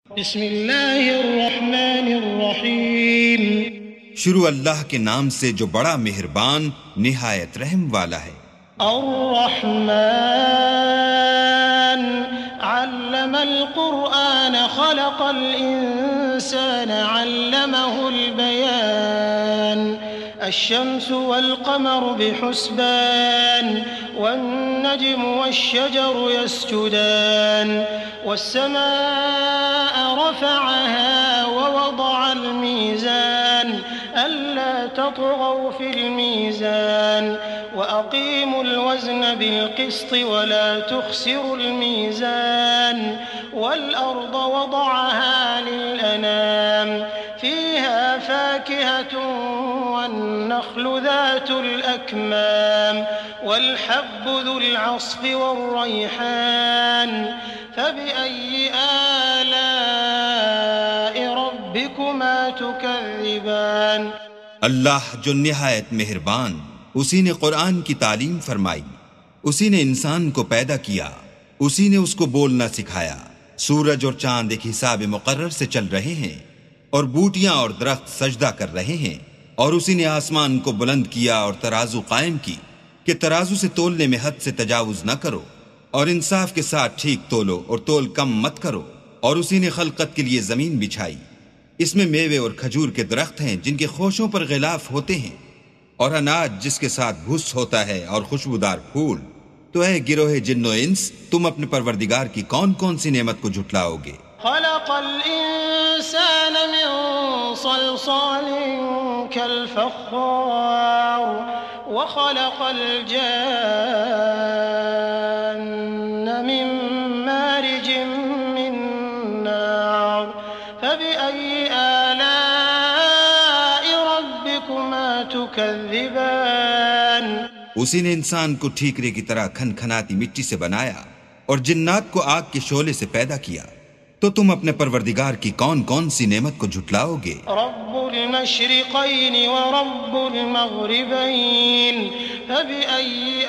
بسم اللہ الرحمن الرحیم، شروع اللہ کے نام سے جو بڑا مہربان نہایت رحم والا ہے۔ الرحمن علم القرآن خلق الإنسان علمه البيان الشمس والقمر بحسبان والنجم والشجر يسجدان والسماء رفعها ووضع الميزان ألا تطغوا في الميزان وأقيموا الوزن بالقسط ولا تخسروا الميزان والأرض وضعها للأنام فيها فاكهة والنخل ذات الأكمام والحب ذو العصف والريحان فبأي آلاء ربكما تكذبان۔ اللہ جو نہایت مہربان، اسی نے قرآن کی تعلیم فرمائی، اسی نے انسان کو پیدا کیا، اسی نے اس کو بولنا سکھایا۔ سورج اور چاند ایک حساب مقرر سے چل رہے ہیں اور بوٹیاں اور درخت سجدہ کر رہے ہیں، اور اسی نے آسمان کو بلند کیا اور ترازو قائم کی کہ ترازو سے تولنے میں حد سے تجاوز نہ کرو، اور انصاف کے ساتھ ٹھیک تولو اور تول کم مت کرو۔ اور اسی نے خلقت کے لیے زمین بچھائی، اس میں میوے اور کھجور کے درخت ہیں جن کے خوشوں پر غلاف ہوتے ہیں، اور اناج جس کے ساتھ بھس ہوتا ہے، اور خوشبودار پھول۔ تو اے گروہ جن و انس، تم اپنے پروردگار کی کون کون سی نعمت کو جھٹلاؤ گے؟ خلق الإنسان من صلصال كالفخار وخلق الجان من مارج من نار فبأي آلاء ربكما تكذبان۔ اسی نے انسان کو ٹھیکرے کی طرح کھن کھناتی مٹی سے بنایا اور جنات کو آگ کے شعلے سے پیدا کیا، تو تم اپنے پروردگار کی کون کون سی نعمت کو جھٹلاؤ گے؟ رب المشرقین ورب المغربین فبأي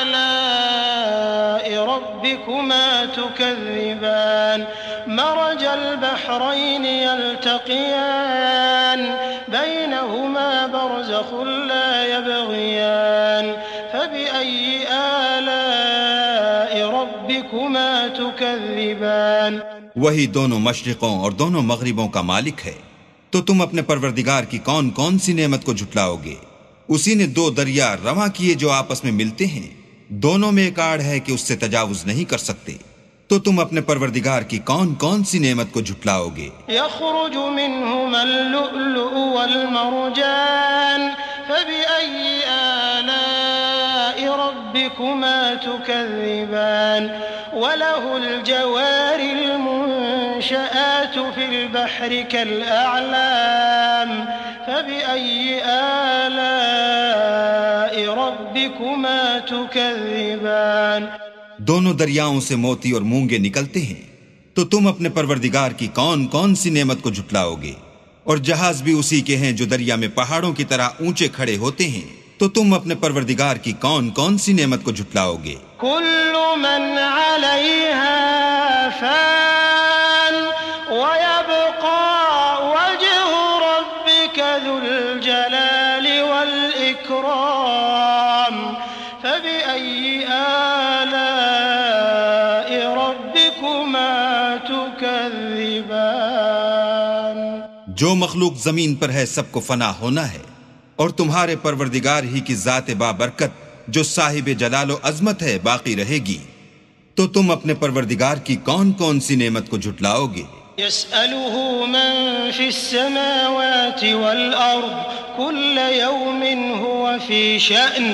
آلاء ربكما تكذبان۔ مرج البحرين يلتقيان بينهما برزخ لا يبغيان فبأي آلاء ربكما تكذبان۔ وہی دونوں مشرقوں اور دونوں مغربوں کا مالک ہے، تو تم اپنے پروردگار کی کون کون سی نعمت کو جھٹلاؤ گے؟ اسی نے دو دریا رواں کیے جو آپس میں ملتے ہیں، دونوں میں ایک آڑ ہے کہ اس سے تجاوز نہیں کر سکتے، تو تم اپنے پروردگار کی کون کون سی نعمت کو جھٹلاؤ گے؟ يخرج منهما اللؤلؤ والمرجان فبأي آلاء ربكما تكذبان۔ وله الجوار المنشآت في البحر كالأعلام فبأي آلاء ربكما تكذبان۔ دونوں دریاؤں سے موتی اور مونگے نکلتے ہیں، تو تم اپنے پروردگار کی کون کون سی نعمت کو جھٹلاؤ گے؟ اور جہاز بھی اسی کے ہیں جو دریا میں پہاڑوں کی طرح اونچے کھڑے ہوتے ہیں، تو تم اپنے پروردگار کی کون کون سی نعمت کو جھٹلاؤ گے؟ كل من عليها فان ويبقى وجه ربك ذو الجلال والإكرام فبأي آلاء ربكما تكذبان۔ جو مخلوق زمین پر ہے سب کو فنا ہونا ہے، اور تمہارے پروردگار ہی کی ذات بابرکت جو صاحب جلال و عظمت ہے باقی رہے گی، تو تم اپنے پروردگار کی کون کون سی نعمت کو جھٹلاؤ گے؟ يسأله من في السماوات والأرض كل يوم هو في شأن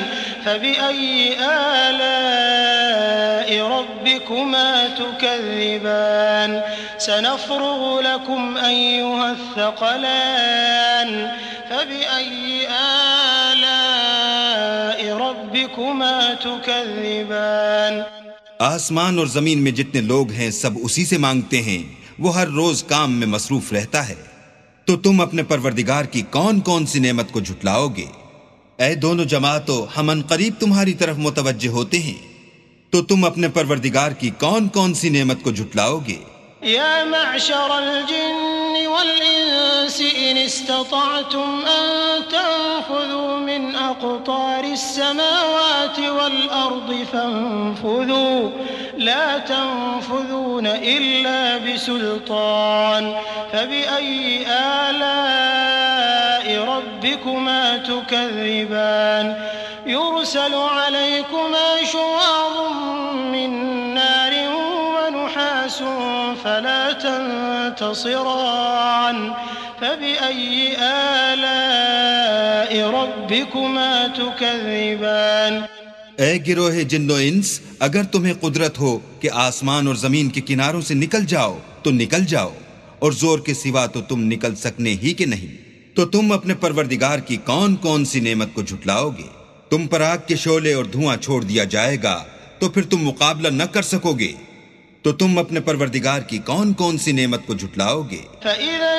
فبأي آلاء ربكما تكذبان۔ سنفرغ لكم أيها الثقلان فبأي آلاء ربكما تكذبان۔ آسمان اور زمین میں جتنے لوگ ہیں سب اسی سے مانگتے ہیں، وہ ہر روز کام میں مصروف رہتا ہے، تو تم اپنے پروردگار کی کون کون سی نعمت کو جھٹلاؤ گے؟ اے دونوں جماعتوں، ہم ان قریب تمہاری طرف متوجہ ہوتے ہیں، تو تم اپنے پروردگار کی کون کون سی نعمت کو جھٹلاؤ گے؟ يا معشر الجن والإنس إن استطعتم أن تنفذوا من أقطار السماوات والأرض فانفذوا لا تنفذون إلا بسلطان فبأي آلاء ربكما تكذبان يرسل عليكما شواظ من نار ونحاس فلا تنتصران فبأي آلاء ربكما تكذبان اے گروہ جن و انس، اگر تمہیں قدرت ہو کہ آسمان اور زمین کے کناروں سے نکل جاؤ تو نکل جاؤ، اور زور کے سوا تو تم نکل سکنے ہی کہ نہیں، تو تم اپنے پروردگار کی کون کون سی نعمت کو جھٹلاؤ گے؟ تم پر آگ کے شعلے اور دھواں چھوڑ دیا جائے گا تو پھر تم مقابلہ نہ کر سکو گے، تو تم اپنے پروردگار کی کون کون سی نعمت کو جھٹلاؤ گے؟ فَإِذَا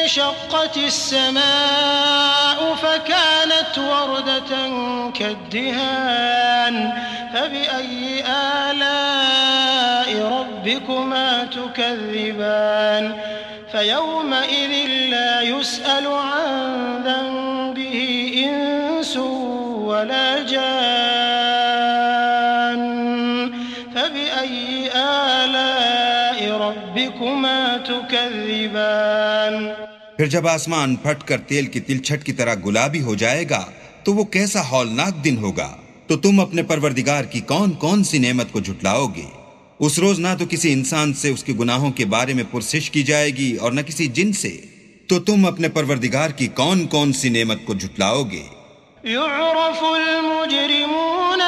انشَقَّتِ السَّمَاءُ فَكَانَتْ وَرْدَةً كَالدِّهَانِ فَبِأَيِّ آلَاءِ رَبِّكُمَا تُكَذِّبَانِ فَيَوْمَئِذٍ لَا يُسْأَلُ عَنْ ذَنبِهِ إِنسٌ وَلَا جَانٌّ فَبِأَيِّ آلاء ربكما تكذبان پھر جب آسمان پھٹ کر تیل کی تلچھٹ کی طرح گلابی ہو جائے گا تو وہ کیسا ہولناک دن ہوگا، تو تم اپنے پروردگار کی کون کون سی نعمت کو جھٹلاؤ گے؟ اس روز نہ تو کسی انسان سے اس کے گناہوں کے بارے میں پرسش کی جائے گی اور نہ کسی جن سے، تو تم اپنے پروردگار کی کون کون سی نعمت کو جھٹلاؤ گے؟ يعرف المجرمون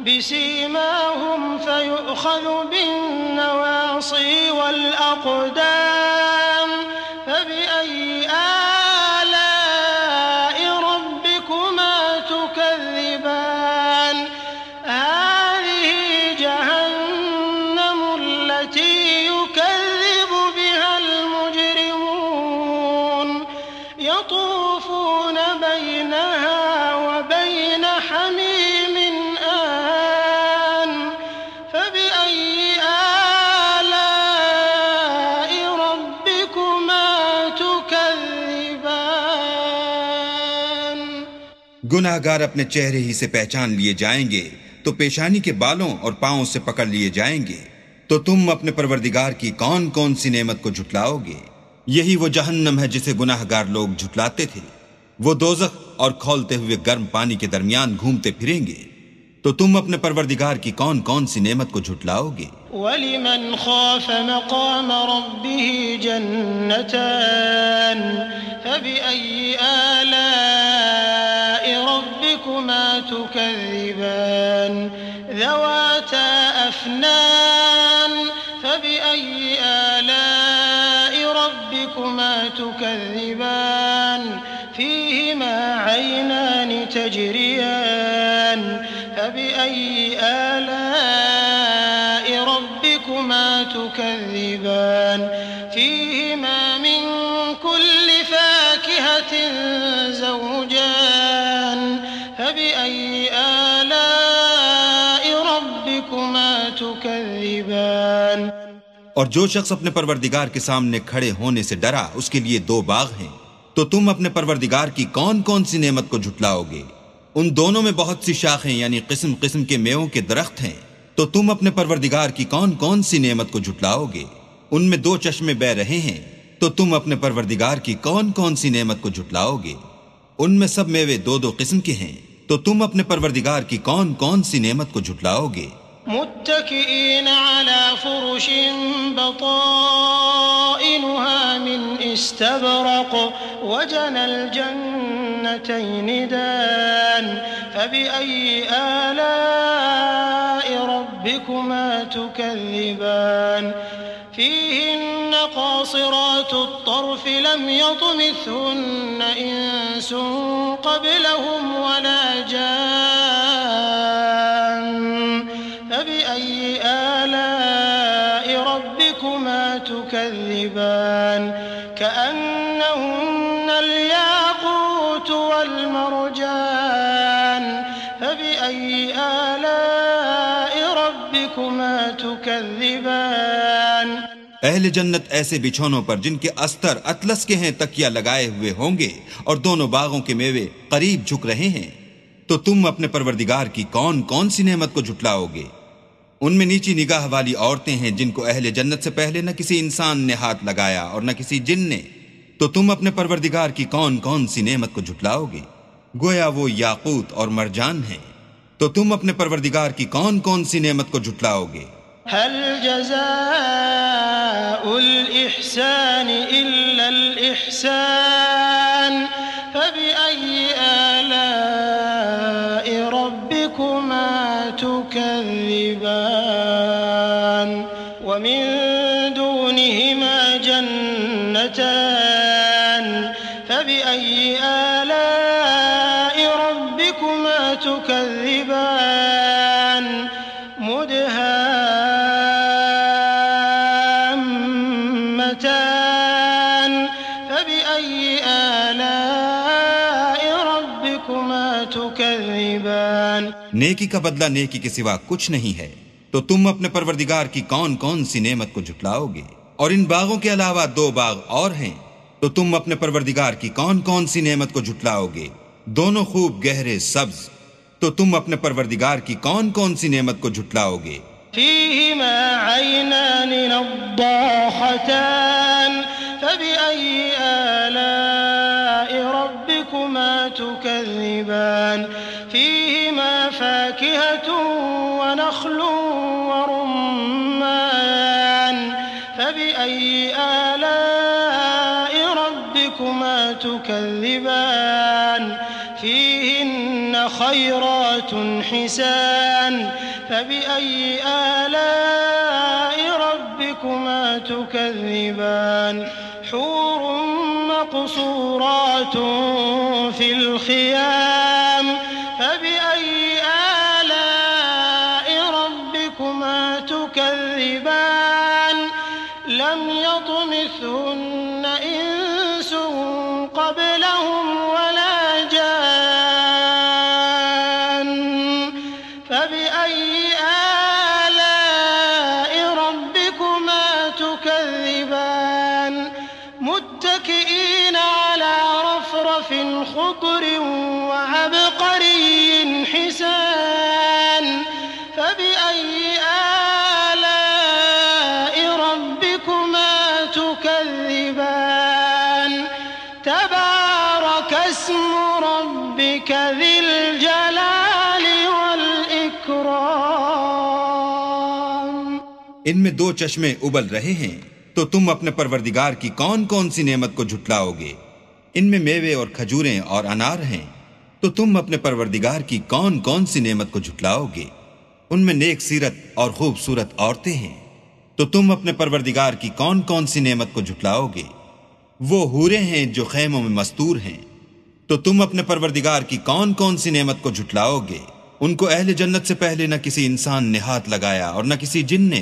بسيماهم فيؤخذ بالنواصي والأقدام فبأي آلاء ربكما تكذبان هذه جهنم التي يكذب بها المجرمون يطوفون بينها وبين حميم آن فبأي آلاء ربكما تكذبان گناہ گار اپنے چہرے ہی سے پہچان لیے جائیں گے تو پیشانی کے بالوں اور پاؤں سے پکڑ لیے جائیں گے، تو تم اپنے پروردگار کی کون کون سی نعمت کو جھٹلاؤ گے؟ یہی وہ جہنم ہے جسے گناہ گار لوگ جھٹلاتے تھے، وہ دوزخ اور کھولتے ہوئے گرم پانی کے درمیان گھومتے پھریں گے، تو تم اپنے پروردگار کی کون کون سی نعمت کو جھٹلاؤ گے؟ وَلِمَنْ خَافَ مَقَامَ رَبِّهِ جَنَّتَانِ فَبِأَيِّ آلَاءِ رَبِّكُمَا تُكَذِّبَانِ ذَوَاتَا أَفْنَانٍ فَبِأَيِّ آلَاءِ رَبِّكُمَا تُكَذِّبَانِ فِيهِمَا عَيْنَانِ تَجْرِيَانِ فَبِأَيِّ آلَاءِ رَبِّكُمَا تُكَذِّبَانِ فِيهِمَا مِن كُلِّ فَاكِهَةٍ زَوْجَانِ فَبِأَيِّ آلَاءِ رَبِّكُمَا تُكَذِّبَانِ اور جو شخص اپنے پروردگار کے سامنے کھڑے ہونے سے ڈرا، اس کے لیے دو باغ ہیں، تو تم اپنے پروردگار کی کون کون سی نعمت کو جھٹلاؤ گے؟ ان دونوں میں بہت سی شاخیں یعنی قسم قسم کے میووں کے درخت ہیں، تو تم اپنے پروردگار کی کون کون سی نعمت کو جھٹلاؤ گے؟ ان میں دو چشمے بہ رہے ہیں، تو تم اپنے پروردگار کی کون کون سی نعمت کو جھٹلاؤ گے؟ ان میں سب میوے دو دو قسم کے ہیں، تو تم اپنے پروردگار کی کون کون سی نعمت کو جھٹلاؤ گے؟ متكئين على فرش بطائنها من استبرق وجنى الجنتين دان فبأي آلاء ربكما تكذبان فيهن قاصرات الطرف لم يطمثهن إنس قبلهم ولا جان فبأي آلاء ربكما تكذبان كأنهن الياقوت والمرجان فبأي آلاء ربكما ربكما تكذبان اہل جنت ایسے بچھونوں پر جن کے استر اطلس کے ہیں تکیہ لگائے ہوئے ہوں گے اور دونوں باغوں کے میوے قریب جھک رہے ہیں، تو تم اپنے پروردگار کی کون کون سی نعمت کو جھٹلاؤ گے؟ ان میں نیچی نگاہ والی عورتیں ہیں جن کو اہل جنت سے پہلے نہ کسی انسان نے ہاتھ لگایا اور نہ کسی جن نے، تو تم اپنے پروردگار کی کون کون سی نعمت کو جھٹلاؤ گے؟ گویا وہ یاقوت اور مرجان ہیں، تو تم اپنے پروردگار کی کون کون سی نعمت کو جھٹلاؤ گے؟ هل جزاء الإحسان إلا الإحسان فبأي آلاء ربكما تكذبان ومن دونهما جنتان فبأي آلاء ربكما تكذبان مدهامتان فبأي آلاء ربكما تكذبان نیکی کا بدلہ نیکی کے سوا کچھ نہیں ہے، تو تم اپنے پروردگار کی کون کون سی نعمت کو جھٹلاؤ گے؟ اور ان باغوں کے علاوہ 2 باغ اور ہیں، تو تم اپنے پروردگار کی کون کون سی نعمت کو جھٹلاؤ گے؟ دونوں خوب گہرے سبز، تو تم اپنے پروردگار کی کون کون سی نعمت کو جھٹلاؤ گے؟ فيهما عينان نضاحتان فبأي آلاء ربكما تكذبان فيهما فاكهة ونخل ورمان فبأي آلاء ربكما تكذبان فيهن خيرات حسان فبأي آلاء ربكما تكذبان حور مقصورات في الخيام فبأي آلاء ربكما تكذبان لم يطمثهن إنس قبلهم ولا جان فبأي آلاء ربكما تكذبان متكئين على رفرف خضر وعبقري حسان فبأي آلاء ربكما تكذبان تبارك اسم ربك ذي الجلال والإكرام ان میں 2 چشمے ابل رہے ہیں، تو تم اپنے پروردگار کی کون کون سی نعمت کو جھٹلاؤ گے؟ ان میں میوے اور کھجوریں اور انار ہیں، تو تم اپنے پروردگار کی کون کون سی نعمت کو جھٹلاؤ گے؟ ان میں نیک سیرت اور خوبصورت عورتیں ہیں، تو تم اپنے پروردگار کی کون کون سی نعمت کو جھٹلاؤ گے؟ وہ حوریں ہیں جو خیموں میں مستور ہیں، تو تم اپنے پروردگار کی کون کون سی نعمت کو جھٹلاؤ گے؟ ان کو اہل جنت سے پہلے نہ کسی انسان نے ہاتھ لگایا اور نہ کسی جن نے،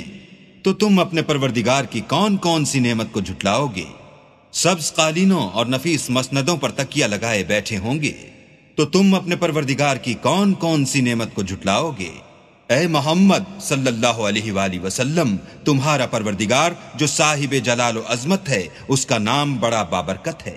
تو تم اپنے پروردگار کی کون کون سی نعمت کو جھٹلاؤ گے؟ سبز قالینوں اور نفیس مسندوں پر تکیہ لگائے بیٹھے ہوں گے، تو تم اپنے پروردگار کی کون کون سی نعمت کو جھٹلاؤ گے؟ اے محمد صلی اللہ علیہ وآلہ وسلم، تمہارا پروردگار جو صاحب جلال و عظمت ہے، اس کا نام بڑا بابرکت ہے۔